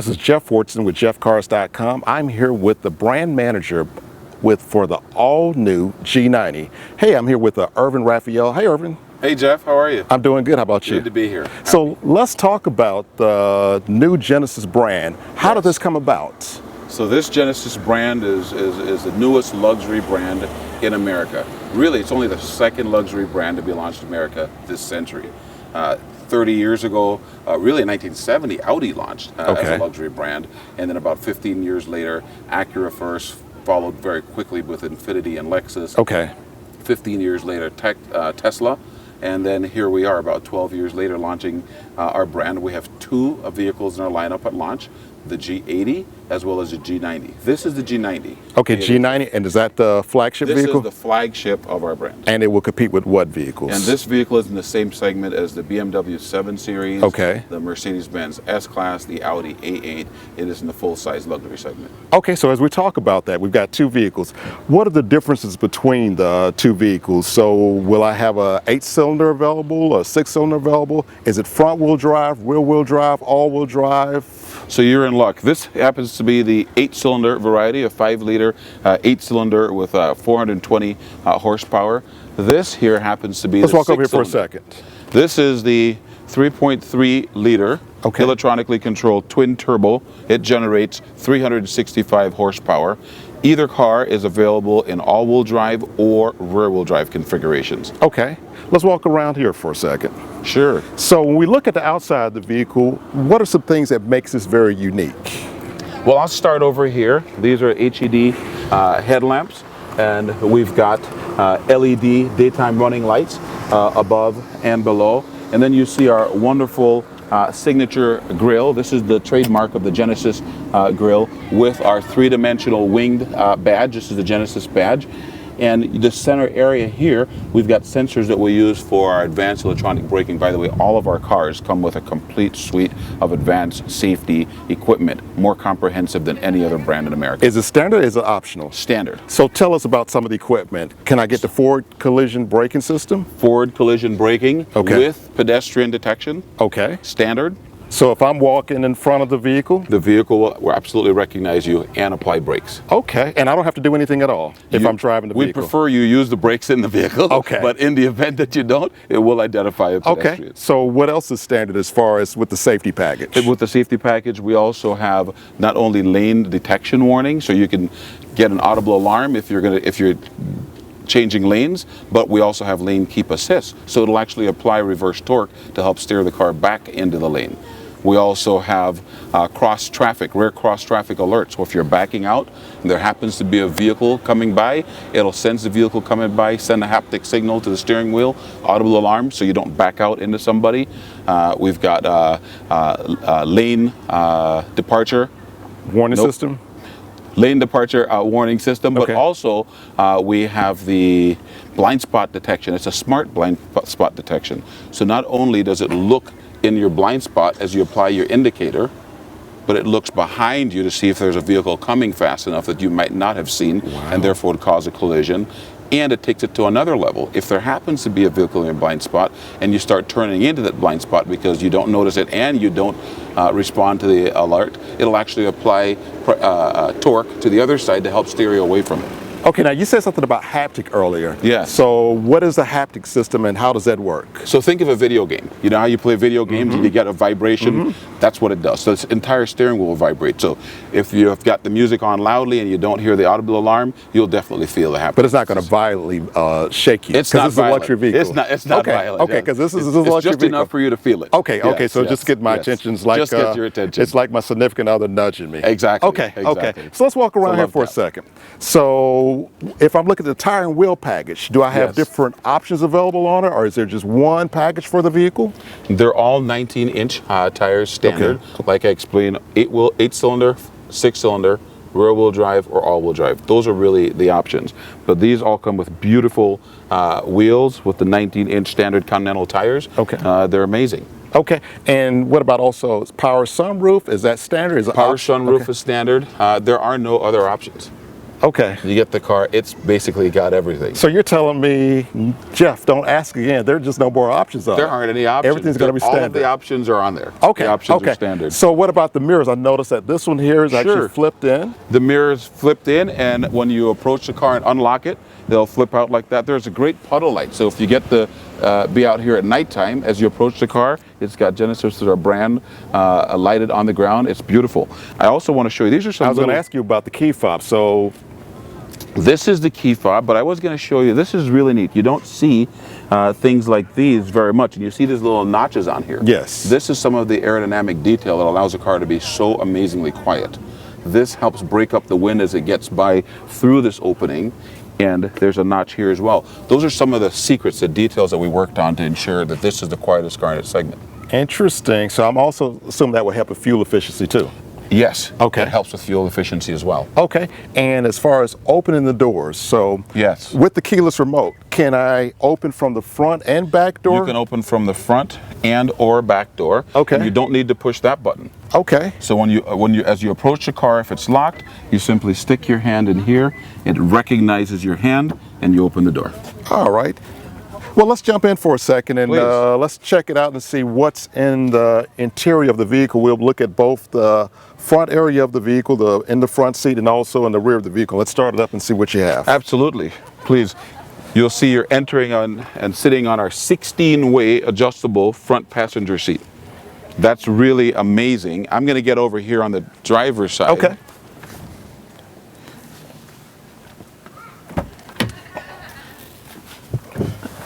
This is Jeff Fortson with JeffCars.com. I'm here with the brand manager for the all-new G90. Hey, I'm here with Erwin Raphael. Hey, Erwin. Hey, Jeff. How are you? I'm doing good. How about you? Good to be here. So let's talk about the new Genesis brand. How did this come about? So this Genesis brand is the newest luxury brand in America. Really, it's only the second luxury brand to be launched in America this century. 30 years ago, really in 1970, Audi launched as a luxury brand, and then about 15 years later, Acura first, followed very quickly with Infiniti and Lexus. 15 years later, Tesla, and then here we are about 12 years later launching our brand. We have two vehicles in our lineup at launch, the G80 as well as the G90. This is the G90. Okay, G90, and is that the flagship vehicle? This is the flagship of our brand. And it will compete with what vehicles? And this vehicle is in the same segment as the BMW 7 Series, the Mercedes-Benz S-Class, the Audi A8. It is in the full-size luxury segment. Okay, so as we talk about that, we've got two vehicles. What are the differences between the two vehicles? So will I have a 8-cylinder available, a 6-cylinder available? Is it front-wheel drive, rear-wheel drive, all-wheel drive? So you're in luck. This happens to be the 8-cylinder variety, a 5-liter 8-cylinder with 420 horsepower. This here happens to be Let's walk over here for a second. This is the 3.3-liter electronically controlled twin turbo. It generates 365 horsepower. Either car is available in all-wheel drive or rear-wheel drive configurations. Okay, let's walk around here for a second. Sure. So when we look at the outside of the vehicle, what are some things that makes this very unique? Well, I'll start over here. These are HED headlamps, and we've got LED daytime running lights above and below. And then you see our wonderful signature grille. This is the trademark of the Genesis grille with our three-dimensional winged badge. This is the Genesis badge. And the center area here, we've got sensors that we use for our advanced electronic braking. By the way, all of our cars come with a complete suite of advanced safety equipment, more comprehensive than any other brand in America. Is it standard or is it optional? Standard. So tell us about some of the equipment. Can I get the forward collision braking system? Forward collision braking with pedestrian detection. Standard. So if I'm walking in front of the vehicle will absolutely recognize you and apply brakes. Okay, and I don't have to do anything at all if I'm driving the vehicle. We prefer you use the brakes in the vehicle, but in the event that you don't, it will identify a pedestrian. Okay, so what else is standard as far as with the safety package? With the safety package, we also have not only lane detection warning, so you can get an audible alarm if you're changing lanes, but we also have lane keep assist, so it'll actually apply reverse torque to help steer the car back into the lane. We also have rear cross traffic alerts. So if you're backing out and there happens to be a vehicle coming by, it'll sense the vehicle coming by, send a haptic signal to the steering wheel, audible alarm, so you don't back out into somebody. We've got lane departure warning system. Lane departure warning system, but also we have the blind spot detection. It's a smart blind spot detection. So not only does it look in your blind spot as you apply your indicator, but it looks behind you to see if there's a vehicle coming fast enough that you might not have seen and therefore would cause a collision. And it takes it to another level. If there happens to be a vehicle in your blind spot and you start turning into that blind spot because you don't notice it and you don't respond to the alert, it'll actually apply torque to the other side to help steer you away from it. Okay, now you said something about haptic earlier. Yes. So what is the haptic system and how does that work? So think of a video game. You know how you play video games and you get a vibration? That's what it does. So this entire steering wheel will vibrate. So if you've got the music on loudly and you don't hear the audible alarm, you'll definitely feel the haptic. But it's not going to violently shake you. It's not this is a luxury vehicle. It's not violent. Okay, because this is a luxury vehicle. It's just vehicle. enough for you to feel it. Okay, so just get my attention. It's like, just get your attention. It's like my significant other nudging me. Exactly. Okay. So let's walk around here for a second. So if I'm looking at the tire and wheel package, do I have different options available on it, or is there just one package for the vehicle? They're all 19-inch tires standard. Like I explained, 8-cylinder, 6-cylinder, rear-wheel drive, or all-wheel drive. Those are really the options. But these all come with beautiful wheels with the 19-inch standard Continental tires. They're amazing. Okay, and what about also power sunroof? Is that standard? Power sunroof is standard. There are no other options. Okay. You get the car, it's basically got everything. So you're telling me, Jeff, don't ask again. There are just no more options on it. There aren't any options. Everything's going to be All standard. of the options are on there. Okay. The options okay. are standard. So what about the mirrors? I noticed that this one here is actually flipped in. The mirrors flipped in, and when you approach the car and unlock it, they'll flip out like that. There's a great puddle light. So if you get to be out here at nighttime, as you approach the car, it's got Genesis, our brand, lighted on the ground. It's beautiful. I also want to show you, these are some I was going to ask you about the key fob. So this is the key fob, but I was going to show you, this is really neat. You don't see things like these very much, and you see these little notches on here. Yes. This is some of the aerodynamic detail that allows the car to be so amazingly quiet. This helps break up the wind as it gets by through this opening, and there's a notch here as well. Those are some of the secrets, the details that we worked on to ensure that this is the quietest car in its segment. interesting. So I'm also assuming that would help with fuel efficiency too. Yes. Okay. It helps with fuel efficiency as well. Okay. And as far as opening the doors, so Yes. with the keyless remote, can I open from the front and back door? You can open from the front and or back door. Okay. And you don't need to push that button. Okay. So when you as you approach the car, if it's locked, you simply stick your hand in here. It recognizes your hand, and you open the door. All right. Well, let's jump in for a second and Please. let's check it out and see what's in the interior of the vehicle. We'll look at both the front area of the vehicle, in the front seat, and also in the rear of the vehicle. Let's start it up and see what you have. Absolutely. Please. You'll see you're entering on and sitting on our 16-way adjustable front passenger seat. That's really amazing. I'm going to get over here on the driver's side. Okay.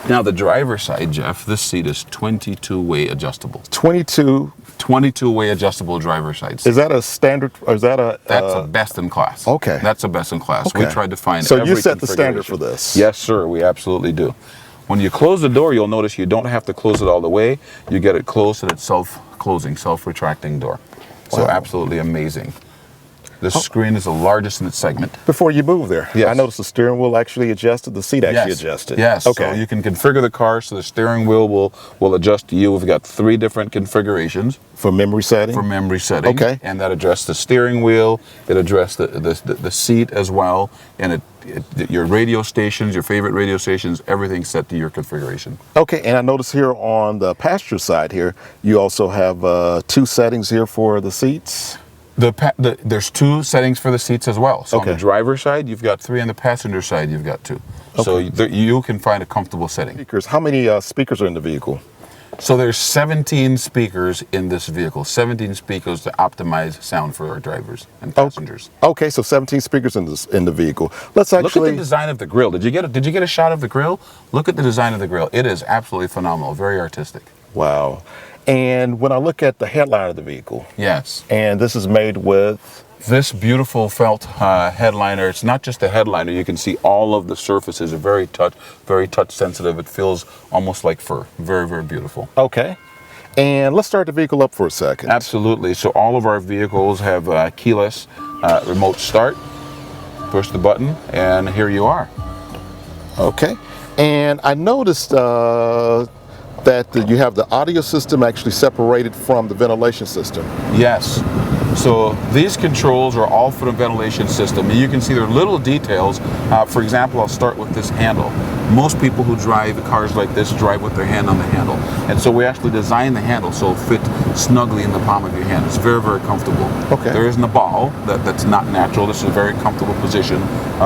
Now the driver's side, Jeff, this seat is 22-way adjustable. 22. 22-way adjustable driver's side seat. Is that a standard, or is that a... That's a best in class. Okay. That's a best in class. Okay. We tried to find So every you set the standard for configuration. this? Yes, sir. We absolutely do. When you close the door, you'll notice you don't have to close it all the way. You get it closed and it's self-closing, self-retracting door. So Wow. absolutely amazing. This screen is the largest in its segment. Before you move there, Yes. I noticed the steering wheel actually adjusted, the seat actually adjusted. Yes. Okay. So you can configure the car so the steering wheel will adjust to you. We've got 3 different configurations For memory setting? for memory setting. Okay. And that address the steering wheel. It addressed the seat as well. And your radio stations, your favorite radio stations, everything's set to your configuration. Okay, and I notice here on the passenger side here, you also have 2 settings here for the seats. There's 2 settings for the seats as well. So Okay. on the driver's side, you've got 3. On the passenger side, you've got 2. So you can find a comfortable setting. Speakers, how many speakers are in the vehicle? So there's 17 speakers in this vehicle. 17 speakers to optimize sound for our drivers and passengers. Okay, so 17 speakers in the vehicle. Let's Look at actually... the design of the grill. Did you get a shot of the grill? Look at the design of the grill. It is absolutely phenomenal. Very artistic. Wow. And when I look at the headliner of the vehicle, Yes. and this is made with... This beautiful felt headliner, it's not just a headliner, you can see all of the surfaces are very touch sensitive. It feels almost like fur. Very, very beautiful. Okay. And let's start the vehicle up for a second. Absolutely. So all of our vehicles have keyless remote start. Push the button and here you are. Okay. And I noticed that you have the audio system actually separated from the ventilation system. Yes. So these controls are all for the ventilation system. And you can see there are little details. For example, I'll start with this handle. Most people who drive cars like this drive with their hand on the handle. And so we actually designed the handle so it fit snugly in the palm of your hand. It's very, very comfortable. Okay. There isn't a ball. That's not natural. This is a very comfortable position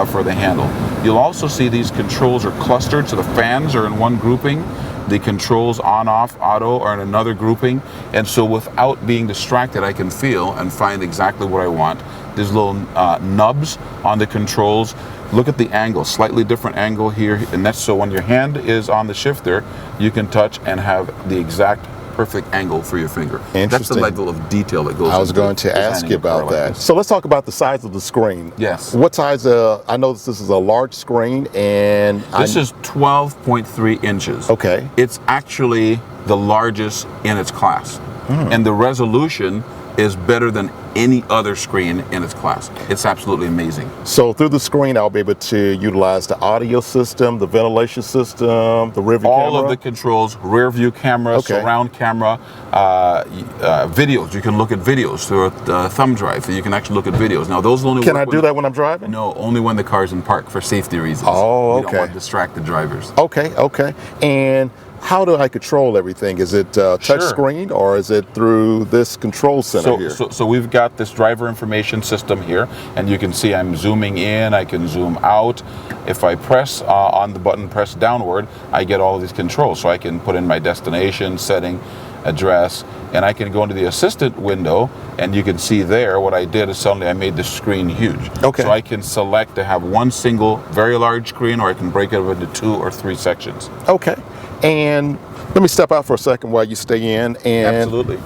for the handle. You'll also see these controls are clustered, so the fans are in one grouping. The controls on, off, auto are in another grouping. And so without being distracted, I can feel and find exactly what I want. There's little nubs on the controls. Look at the angle, slightly different angle here. And that's so when your hand is on the shifter, you can touch and have the exact perfect angle for your finger. That's the Interesting. level of detail that goes I was into going to ask designing you a car about like that. this. So let's talk about the size of the screen. Yes. What size? I know this is a large screen, and This is 12.3 inches. Okay. It's actually the largest in its class. And the resolution is better than any other screen in its class. It's absolutely amazing. So through the screen, I'll be able to utilize the audio system, the ventilation system, the rear view camera? All of the controls, rear view camera, surround camera, videos. You can look at videos through a thumb drive. So you can actually look at videos. Now those only Can I do that when I'm driving? No, only when the car's in park for safety reasons. Oh, okay. We don't want to distract the drivers. Okay, okay. And how do I control everything? Is it touch screen or is it through this control center here? So we've got this driver information system here, and you can see I'm zooming in, I can zoom out. If I press on the button, press downward, I get all of these controls. So I can put in my destination, setting, address, and I can go into the assistant window, and you can see there what I did is suddenly I made the screen huge. Okay. So I can select to have one single very large screen, or I can break it up into 2 or 3 sections. Okay. And let me step out for a second while you stay in. And absolutely.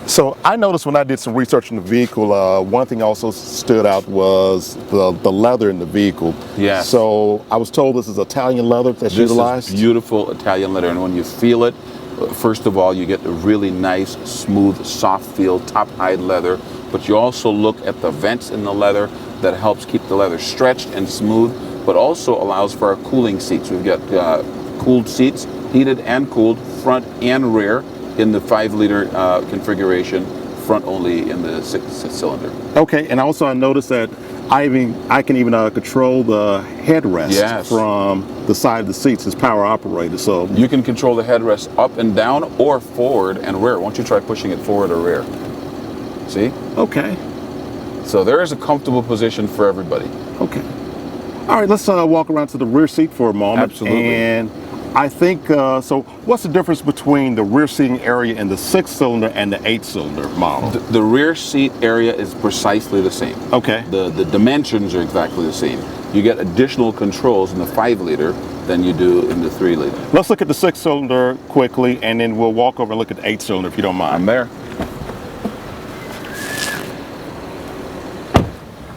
So I noticed when I did some research in the vehicle, one thing also stood out was the leather in the vehicle. Yes. So I was told this is Italian leather that's utilized. This is beautiful Italian leather, and when you feel it, first of all, you get a really nice, smooth, soft feel, top-hide leather, but you also look at the vents in the leather that helps keep the leather stretched and smooth, but also allows for our cooling seats. We've got cooled seats, heated and cooled, front and rear in the 5-liter configuration, front only in the 6-cylinder. Okay, and also I noticed that I can even control the headrest from the side of the seats. It's power operated, so you can control the headrest up and down or forward and rear. Why don't you try pushing it forward or rear? See? Okay. So there is a comfortable position for everybody. Okay. All right, let's walk around to the rear seat for a moment. Absolutely. And I think, so what's the difference between the rear seating area in the 6-cylinder and the 8-cylinder model? The rear seat area is precisely the same. Okay. The dimensions are exactly the same. You get additional controls in the 5-liter than you do in the 3-liter. Let's look at the 6-cylinder quickly, and then we'll walk over and look at the 8-cylinder if you don't mind. I'm there.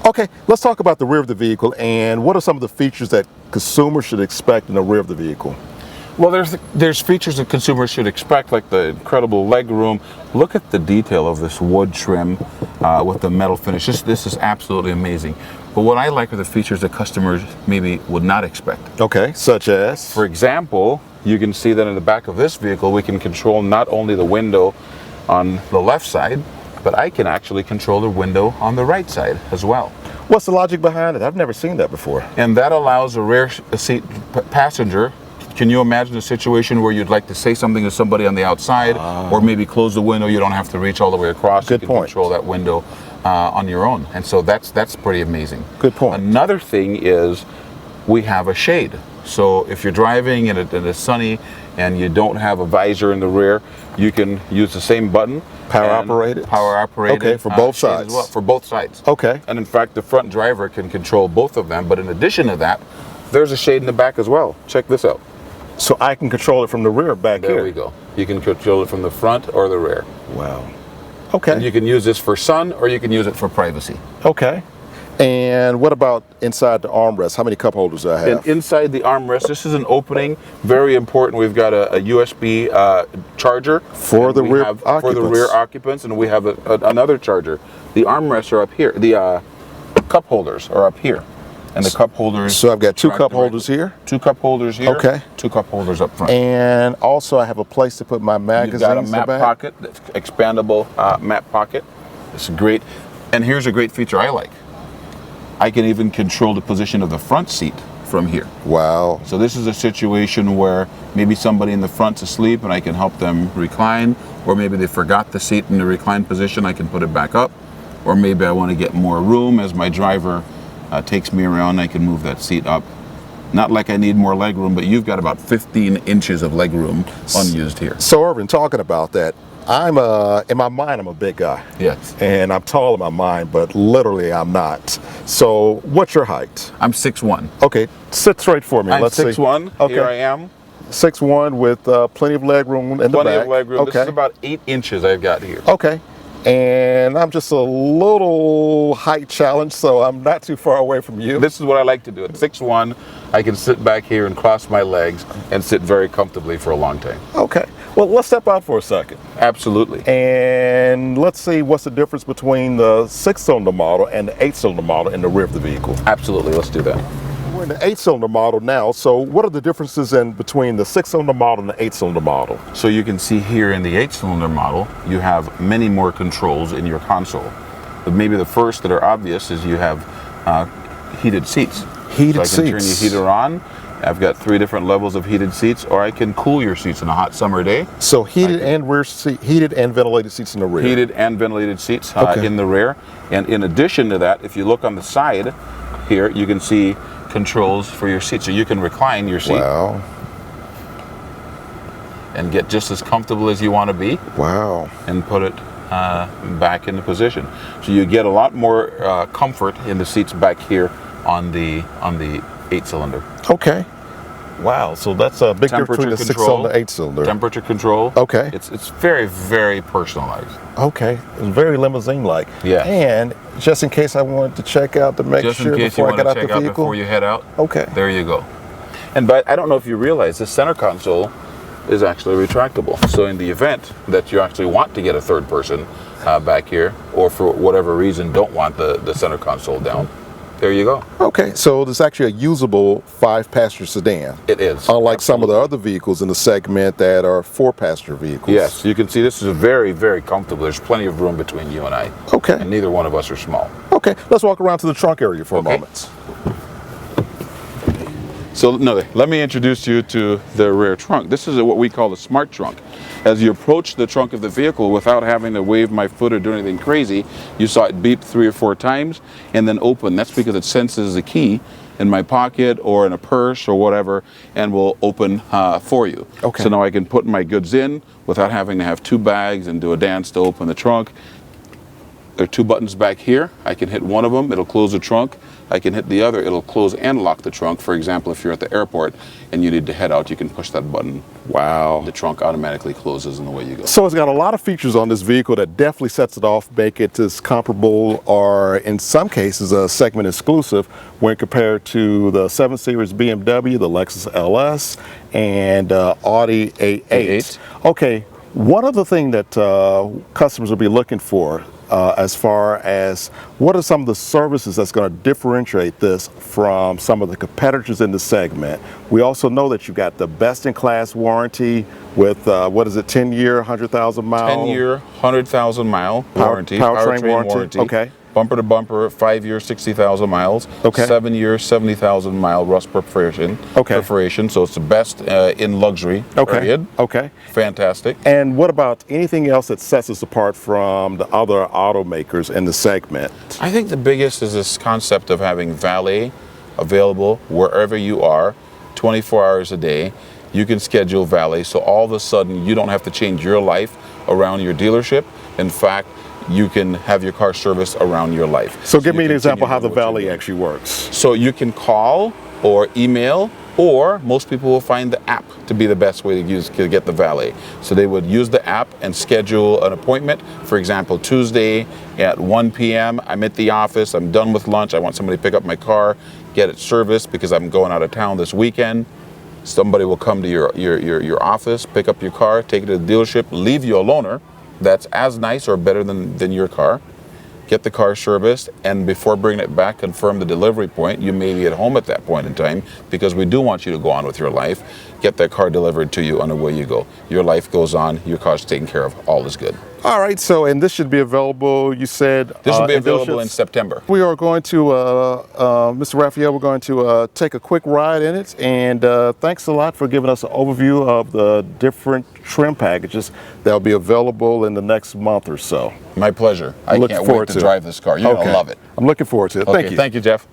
Okay, let's talk about the rear of the vehicle and what are some of the features that consumers should expect in the rear of the vehicle? Well, there's features that consumers should expect, like the incredible leg room. Look at the detail of this wood trim with the metal finish. This is absolutely amazing. But what I like are the features that customers maybe would not expect. Okay, such as? For example, you can see that in the back of this vehicle, we can control not only the window on the left side, but I can actually control the window on the right side as well. What's the logic behind it? I've never seen that before. And that allows a rear seat passenger. Can you imagine a situation where you'd like to say something to somebody on the outside, or maybe close the window? You don't have to reach all the way across. Good you can point. Control that window on your own, and so that's pretty amazing. Good point. Another thing is we have a shade. So if you're driving and it's sunny and you don't have a visor in the rear, you can use the same button. Power operated? Power operated. Okay, for both sides. As well, for both sides. Okay. And in fact, the front driver can control both of them. But in addition to that, there's a shade in the back as well. Check this out. So I can control it from the rear back here? There we go. You can control it from the front or the rear. Wow. Okay. And you can use this for sun, or you can use it for privacy. Okay. And what about inside the armrest? How many cup holders do I have? And inside the armrest, this is an opening, very important. We've got a USB charger for the rear occupants. For the rear occupants, and we have another charger. The armrests are up here. The cup holders are up here, and the cup holders. So I've got 2 cup holders here. 2 cup holders here. Okay. 2 cup holders up front. And also, I have a place to put my magazines. You've got a map pocket, that's expandable map pocket. It's great. And here's a great feature I like. I can even control the position of the front seat from here. Wow. So this is a situation where maybe somebody in the front's asleep and I can help them recline, or maybe they forgot the seat in the reclined position, I can put it back up, or maybe I want to get more room as my driver takes me around, I can move that seat up. Not like I need more leg room, but you've got about 15 inches of leg room unused here. So Erwin, talking about that, in my mind, I'm a big guy. Yes. And I'm tall in my mind, but literally I'm not. So what's your height? I'm 6'1". Okay, sit straight for me. I'm Let's 6'1". Okay. Here I am. 6'1" with plenty of leg room in the back. Plenty of leg room. Okay. This is about 8 inches I've got here. Okay. And I'm just a little height challenged, so I'm not too far away from you. This is what I like to do. At 6'1", I can sit back here and cross my legs and sit very comfortably for a long time. Okay. Well, let's step out for a second. Absolutely. And let's see what's the difference between the 6-cylinder model and the 8-cylinder model in the rear of the vehicle. Absolutely, let's do that. We're in the 8-cylinder model now, so what are the differences in between the 6-cylinder model and the 8-cylinder model? So you can see here in the 8-cylinder model, you have many more controls in your console. But maybe the first that are obvious is you have heated seats. Heated so I can turn seats. your heater on. I've got 3 different levels of heated seats, or I can cool your seats in a hot summer day. So heated and ventilated seats in the rear. Heated and ventilated seats Okay. in the rear. And in addition to that, if you look on the side here, you can see controls for your seat. So you can recline your seat. Wow. And get just as comfortable as you want to be. Wow. And put it back into position. So you get a lot more comfort in the seats back here on the 8-cylinder. Okay. Wow. So that's a big difference between the 6-cylinder and 8-cylinder. Temperature control. Okay. It's very, very personalized. Okay. It's very limousine-like. Yeah. And just in case I wanted to check out to make Just sure in case you before I want got to out check the out vehicle. before you head out. Okay. There you go. And but I don't know if you realize the center console is actually retractable. So in the event that you actually want to get a third person back here, or for whatever reason don't want the center console down, there you go. Okay, so it's actually a usable 5-passenger sedan. It is. Unlike some of the other vehicles in the segment that are 4-passenger vehicles. Yes, you can see this is very, very comfortable. There's plenty of room between you and I. Okay. And neither one of us are small. Okay, let's walk around to the trunk area for a Okay. moment. So no, let me introduce you to the rear trunk. This is what we call a smart trunk. As you approach the trunk of the vehicle without having to wave my foot or do anything crazy, you saw it beep 3 or 4 times and then open. That's because it senses the key in my pocket or in a purse or whatever and will open for you. Okay. So now I can put my goods in without having to have 2 bags and do a dance to open the trunk. There are 2 buttons back here. I can hit one of them, it'll close the trunk. I can hit the other, it'll close and lock the trunk. For example, if you're at the airport and you need to head out, you can push that button. Wow. The trunk automatically closes and away you go. So it's got a lot of features on this vehicle that definitely sets it off, make it as comparable or in some cases a segment exclusive when compared to the 7 Series BMW, the Lexus LS, and Audi A8. A8. Okay, one other thing that customers will be looking for as far as what are some of the services that's going to differentiate this from some of the competitors in the segment. We also know that you've got the best-in-class warranty with, 10-year, 100,000 mile? 10-year, 100,000 mile warranty. Powertrain warranty. Okay. Bumper to bumper, 5-year, 60,000 miles. Okay. 7-year, 70,000 mile rust perforation. Okay. Perforation, so it's the best in luxury. Okay. Period. Okay. Fantastic. And what about anything else that sets us apart from the other automakers in the segment? I think the biggest is this concept of having valet available wherever you are, 24 hours a day. You can schedule valet, so all of a sudden you don't have to change your life around your dealership. In fact, you can have your car serviced around your life. So give me an you example continue how the doing what you're valet doing. actually works. So you can call or email, or most people will find the app to be the best way to get the valet. So they would use the app and schedule an appointment. For example, Tuesday at 1 p.m. I'm at the office, I'm done with lunch, I want somebody to pick up my car, get it serviced because I'm going out of town this weekend. Somebody will come to your office, pick up your car, take it to the dealership, leave you a loaner that's as nice or better than your car, get the car serviced, and before bringing it back, confirm the delivery point. You may be at home at that point in time because we do want you to go on with your life. Get that car delivered to you and away you go. Your life goes on, your car's taken care of, all is good. All right, so, and this should be available, you said? This will be in available in dealerships? September. We are going to, Mr. Raphael, we're going to take a quick ride in it, and thanks a lot for giving us an overview of the different trim packages that will be available in the next month or so. My pleasure. I Looking can't forward wait to to it. drive this car. You're going to love it. I'm looking forward to it. Thank you. Thank you, Jeff.